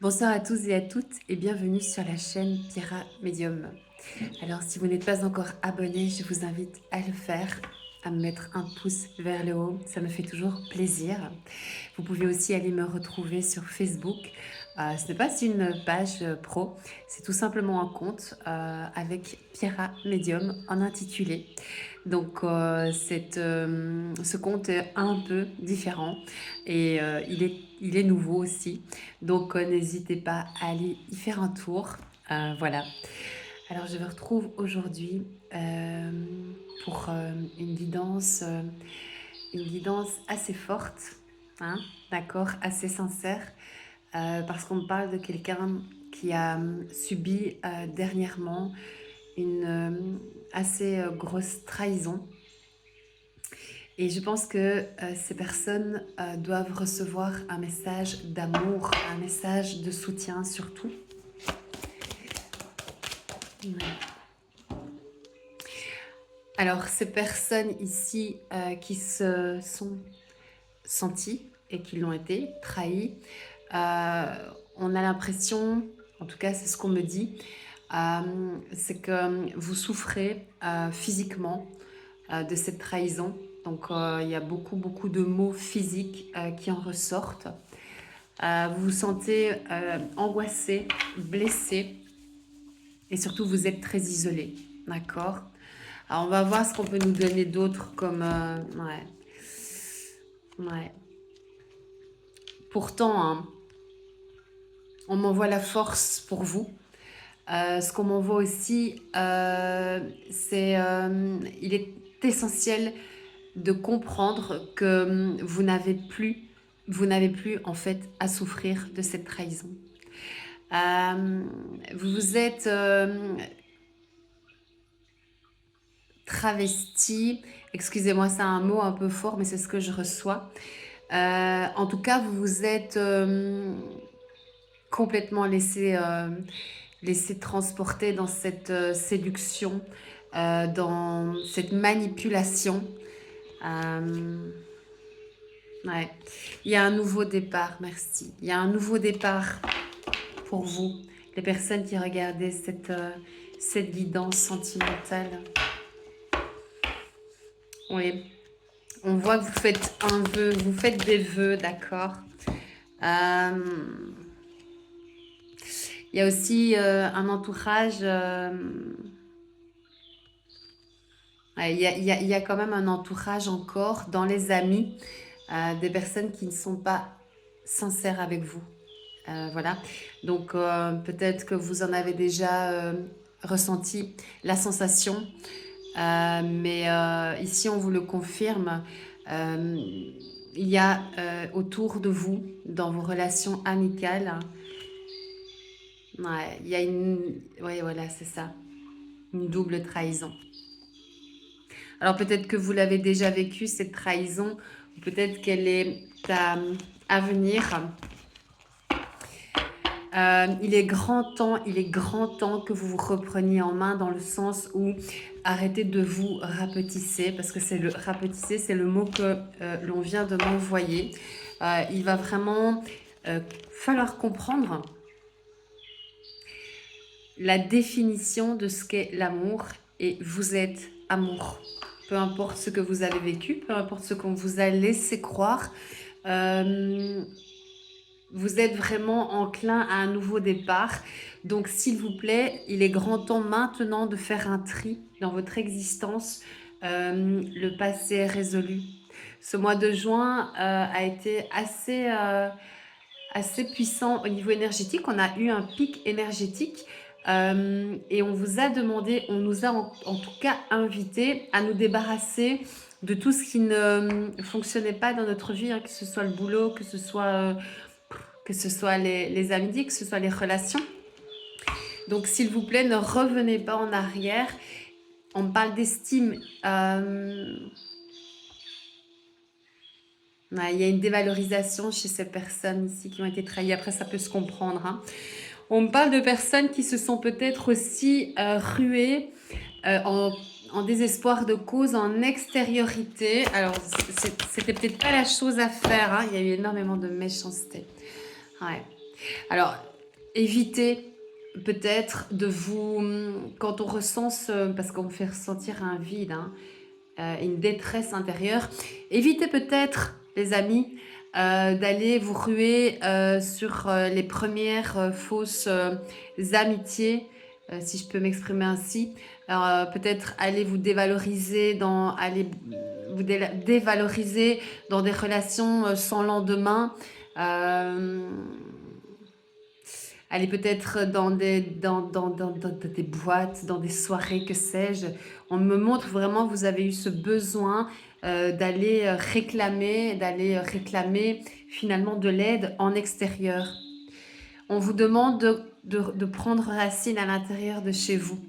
Bonsoir à tous et à toutes et bienvenue sur la chaîne Pierra Medium. Alors si vous n'êtes pas encore abonné, je vous invite à le faire, à me mettre un pouce vers le haut, ça me fait toujours plaisir. Vous pouvez aussi aller me retrouver sur Facebook. Ce n'est pas une page pro, c'est tout simplement un compte avec Pierra Medium en intitulé. Donc ce compte est un peu différent et il est nouveau aussi. Donc n'hésitez pas à aller y faire un tour. Voilà. Alors je vous retrouve aujourd'hui euh, pour une guidance assez forte, hein, d'accord, assez sincère, parce qu'on parle de quelqu'un qui a subi dernièrement une assez grosse trahison. Et je pense que ces personnes doivent recevoir un message d'amour, un message de soutien surtout. Ouais. Alors, ces personnes ici qui se sont senties et qui l'ont été trahies, on a l'impression, en tout cas c'est ce qu'on me dit, c'est que vous souffrez physiquement de cette trahison. Donc il y a beaucoup de mots physiques qui en ressortent. Vous vous sentez angoissé, blessé et surtout vous êtes très isolé. D'accord. Alors on va voir ce qu'on peut nous donner d'autre comme... ouais. Ouais. Pourtant, hein, on m'envoie la force pour vous. Ce qu'on m'envoie aussi, il est essentiel de comprendre que vous n'avez plus en fait à souffrir de cette trahison. Vous vous êtes travesti, excusez-moi, c'est un mot un peu fort, mais c'est ce que je reçois. En tout cas, vous vous êtes complètement laissé transporter dans cette séduction, dans cette manipulation. Ouais. Il y a un nouveau départ, merci. Il y a un nouveau départ pour vous, les personnes qui regardaient cette guidance sentimentale. Oui, on voit que vous faites un vœu, vous faites des vœux, d'accord. Il y a aussi un entourage. Il y a quand même un entourage encore dans les amis, des personnes qui ne sont pas sincères avec vous. Voilà. Donc peut-être que vous en avez déjà ressenti la sensation, mais ici on vous le confirme. Il y a autour de vous, dans vos relations amicales, ouais, il y a une... Oui, voilà, c'est ça. Une double trahison. Alors peut-être que vous l'avez déjà vécu, cette trahison, ou peut-être qu'elle est à venir. Il est grand temps que vous vous repreniez en main dans le sens où arrêtez de vous rapetisser, parce que rapetisser, c'est le mot que l'on vient de m'envoyer. Il va vraiment falloir comprendre la définition de ce qu'est l'amour et vous êtes amour. Peu importe ce que vous avez vécu, peu importe ce qu'on vous a laissé croire, vous êtes vraiment enclin à un nouveau départ. Donc, s'il vous plaît, il est grand temps maintenant de faire un tri dans votre existence. Le passé est résolu. Ce mois de juin a été assez puissant au niveau énergétique. On a eu un pic énergétique et on vous a demandé, on nous a en tout cas invité à nous débarrasser de tout ce qui ne fonctionnait pas dans notre vie, hein, que ce soit le boulot, que ce soit les amitiés, que ce soit les relations. Donc s'il vous plaît, ne revenez pas en arrière. On parle d'estime. Ouais, il y a une dévalorisation chez ces personnes ici qui ont été trahies. Après, ça peut se comprendre. Hein. On parle de personnes qui se sont peut-être aussi ruées en désespoir de cause, en extériorité. Alors, c'était peut-être pas la chose à faire. Hein. Il y a eu énormément de méchanceté. Ouais. Alors, évitez peut-être de vous... Quand on ressent parce qu'on fait ressentir un vide, hein, une détresse intérieure, évitez peut-être, les amis, d'aller vous ruer sur les premières fausses amitiés, si je peux m'exprimer ainsi. Alors, peut-être aller vous dévaloriser dévaloriser dans des relations sans lendemain. Euh, Aller peut-être dans des boîtes, dans des soirées, que sais-je. On me montre vraiment que vous avez eu ce besoin d'aller réclamer finalement de l'aide en extérieur. On vous demande de prendre racine à l'intérieur de chez vous.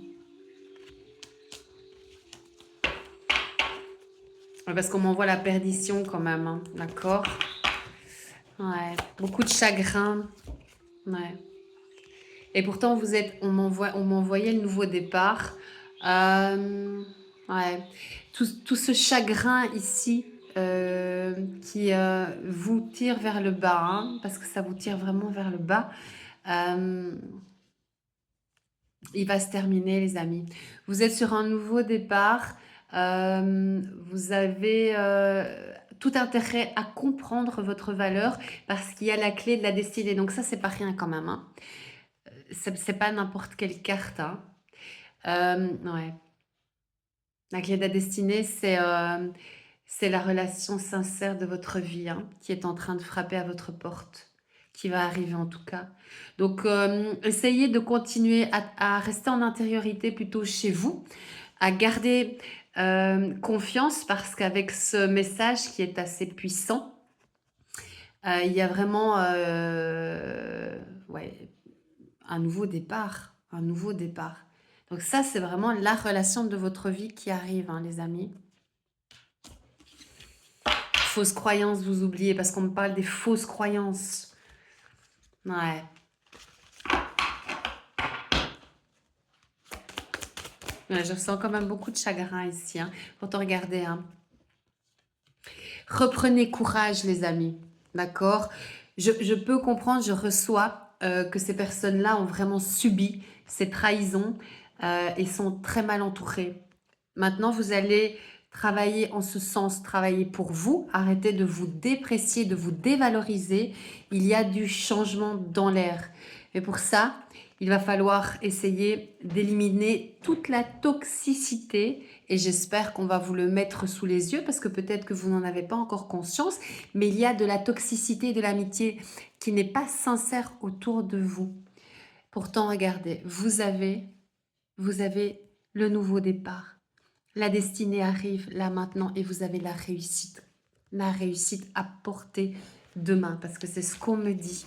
Parce qu'on m'envoie la perdition quand même, hein, d'accord? Ouais, beaucoup de chagrin. Ouais. Et pourtant, on m'envoyait le nouveau départ. Ouais. Tout ce chagrin ici qui vous tire vers le bas, hein, parce que ça vous tire vraiment vers le bas, il va se terminer, les amis. Vous êtes sur un nouveau départ. Vous avez tout intérêt à comprendre votre valeur parce qu'il y a la clé de la destinée. Donc ça, c'est pas rien quand même, hein. C'est pas n'importe quelle carte, hein. Ouais. La clé de la destinée, c'est la relation sincère de votre vie, hein, qui est en train de frapper à votre porte, qui va arriver en tout cas. Donc, essayez de continuer à rester en intériorité plutôt chez vous, à garder confiance parce qu'avec ce message qui est assez puissant, il y a vraiment ouais, un nouveau départ, un nouveau départ. Donc ça, c'est vraiment la relation de votre vie qui arrive, hein, les amis. Fausses croyances, vous oubliez, parce qu'on me parle des fausses croyances. Ouais. Ouais, je ressens quand même beaucoup de chagrin ici, hein. Pourtant, regardez, hein. Reprenez courage, les amis. D'accord? Je peux comprendre, je reçois que ces personnes-là ont vraiment subi ces trahisons et sont très mal entourées. Maintenant, vous allez travailler en ce sens, travailler pour vous. Arrêtez de vous déprécier, de vous dévaloriser. Il y a du changement dans l'air. Et pour ça, il va falloir essayer d'éliminer toute la toxicité et j'espère qu'on va vous le mettre sous les yeux parce que peut-être que vous n'en avez pas encore conscience, mais il y a de la toxicité et de l'amitié qui n'est pas sincère autour de vous. Pourtant, regardez, vous avez le nouveau départ. La destinée arrive là maintenant et vous avez la réussite. La réussite à portée de main parce que c'est ce qu'on me dit.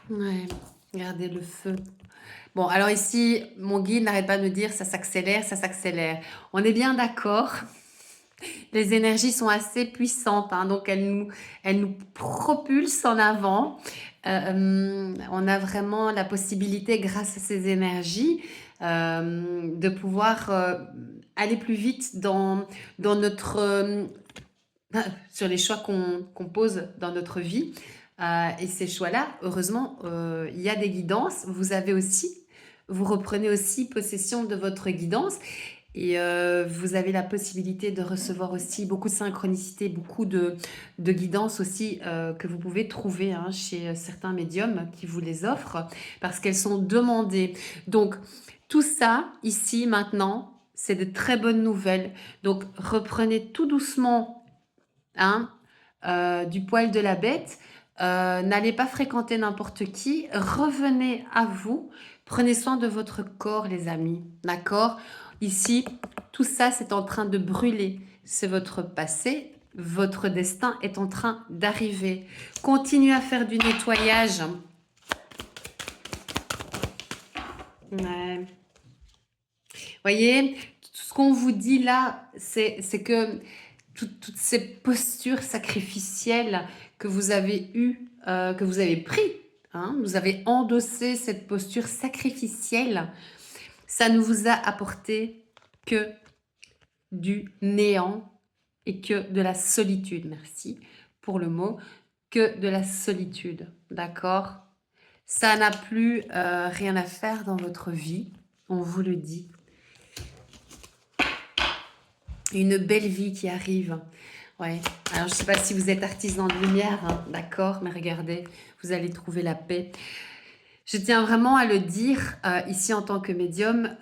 Ouais, regardez le feu. Bon, alors ici, mon guide n'arrête pas de me dire ça s'accélère, ça s'accélère. On est bien d'accord. Les énergies sont assez puissantes, hein, donc elles nous propulsent en avant. On a vraiment la possibilité, grâce à ces énergies, de pouvoir aller plus vite dans notre, sur les choix qu'on pose dans notre vie. Et ces choix-là, heureusement, il y a des guidances. Vous reprenez aussi possession de votre guidance et vous avez la possibilité de recevoir aussi beaucoup de synchronicité, beaucoup de guidance aussi que vous pouvez trouver, hein, chez certains médiums qui vous les offrent parce qu'elles sont demandées. Donc, tout ça, ici, maintenant, c'est de très bonnes nouvelles. Donc, reprenez tout doucement, hein, du poil de la bête. N'allez pas fréquenter n'importe qui. Revenez à vous. Prenez soin de votre corps, les amis. D'accord? Ici, tout ça, c'est en train de brûler. C'est votre passé. Votre destin est en train d'arriver. Continuez à faire du nettoyage. Ouais. Voyez, tout ce qu'on vous dit là, c'est que toutes ces postures sacrificielles que vous avez eues, que vous avez pris, hein, vous avez endossé cette posture sacrificielle, ça ne vous a apporté que du néant et que de la solitude. Merci pour le mot. que de la solitude, d'accord? Ça n'a plus rien à faire dans votre vie, on vous le dit. Une belle vie qui arrive. Ouais. Alors, je ne sais pas si vous êtes artisan de lumière, hein, d'accord, mais regardez, vous allez trouver la paix. Je tiens vraiment à le dire, ici en tant que médium,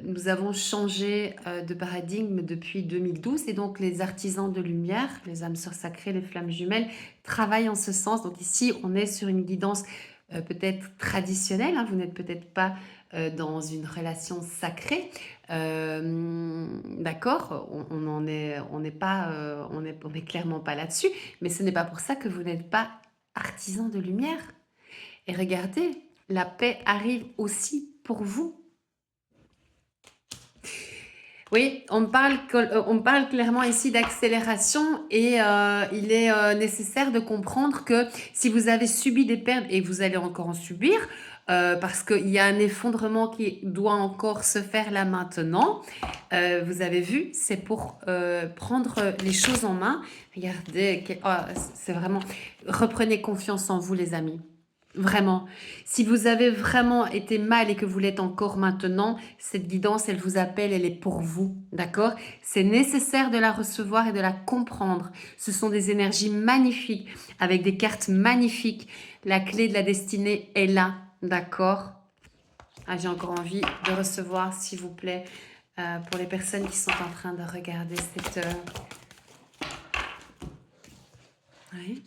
nous avons changé de paradigme depuis 2012 et donc les artisans de lumière, les âmes sœurs sacrées, les flammes jumelles, travaillent en ce sens. Donc ici, on est sur une guidance peut-être traditionnelle, hein, vous n'êtes peut-être pas dans une relation sacrée, d'accord, on n'est pas, on est clairement pas là-dessus, mais ce n'est pas pour ça que vous n'êtes pas artisan de lumière. Et regardez, la paix arrive aussi pour vous. Oui, on parle clairement ici d'accélération et il est nécessaire de comprendre que si vous avez subi des pertes et vous allez encore en subir, parce qu'il y a un effondrement qui doit encore se faire là maintenant, vous avez vu, c'est pour prendre les choses en main. Regardez, c'est vraiment... Reprenez confiance en vous les amis. Vraiment. Si vous avez vraiment été mal et que vous l'êtes encore maintenant, cette guidance, elle vous appelle, elle est pour vous. D'accord? C'est nécessaire de la recevoir et de la comprendre. Ce sont des énergies magnifiques, avec des cartes magnifiques. La clé de la destinée est là. D'accord? Ah, j'ai encore envie de recevoir, s'il vous plaît, pour les personnes qui sont en train de regarder cette... Oui.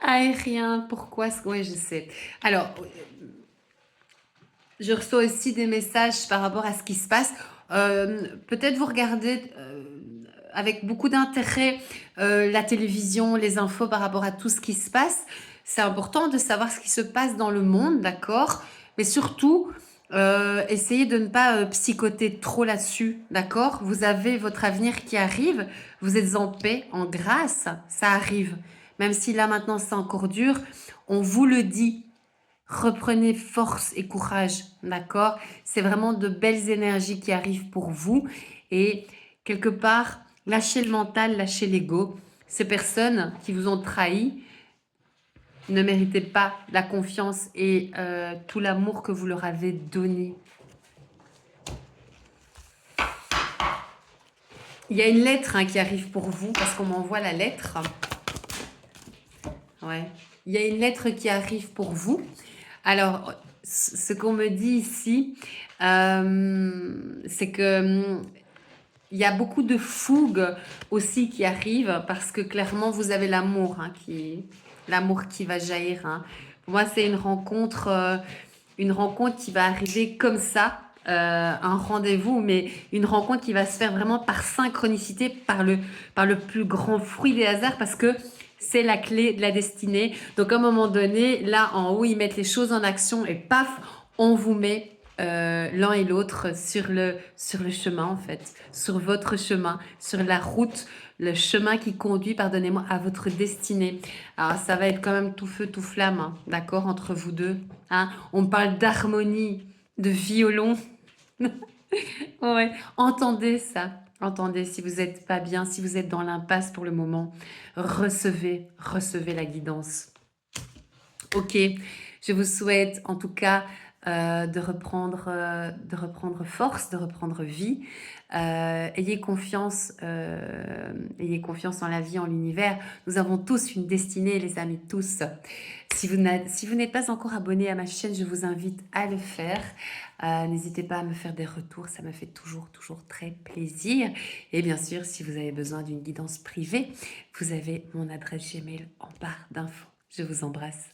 Aérien, pourquoi? Oui, je sais. Alors, je reçois aussi des messages par rapport à ce qui se passe. Peut-être vous regardez avec beaucoup d'intérêt la télévision, les infos par rapport à tout ce qui se passe. C'est important de savoir ce qui se passe dans le monde, d'accord? Mais surtout, essayez de ne pas psychoter trop là-dessus, d'accord? Vous avez votre avenir qui arrive, vous êtes en paix, en grâce, ça arrive. Même si là maintenant c'est encore dur, on vous le dit. Reprenez force et courage, d'accord? C'est vraiment de belles énergies qui arrivent pour vous. Et quelque part, lâchez le mental, lâchez l'ego. Ces personnes qui vous ont trahi ne méritaient pas la confiance et tout l'amour que vous leur avez donné. Il y a une lettre hein, qui arrive pour vous, parce qu'on m'envoie la lettre. Ouais. Il y a une lettre qui arrive pour vous. Alors, ce qu'on me dit ici, c'est que il y a beaucoup de fougue aussi qui arrive parce que clairement, vous avez l'amour hein, l'amour qui va jaillir. Hein. Pour moi, c'est une rencontre qui va arriver comme ça, un rendez-vous, mais une rencontre qui va se faire vraiment par synchronicité, par le plus grand fruit des hasards parce que c'est la clé de la destinée. Donc, à un moment donné, là, en haut, ils mettent les choses en action et paf, on vous met l'un et l'autre sur le chemin, en fait. Sur votre chemin, sur la route, le chemin qui conduit, pardonnez-moi, à votre destinée. Alors, ça va être quand même tout feu, tout flamme, hein, d'accord, entre vous deux. Hein. On parle d'harmonie, de violon. Ouais, entendez ça. Entendez, si vous n'êtes pas bien, si vous êtes dans l'impasse pour le moment, recevez la guidance. Ok, je vous souhaite en tout cas de reprendre force, de reprendre vie. Ayez confiance en la vie, en l'univers. Nous avons tous une destinée, les amis, tous. Si vous n'êtes pas encore abonné à ma chaîne, je vous invite à le faire. N'hésitez pas à me faire des retours, ça me fait toujours très plaisir. Et bien sûr, si vous avez besoin d'une guidance privée, vous avez mon adresse Gmail en barre d'infos. Je vous embrasse.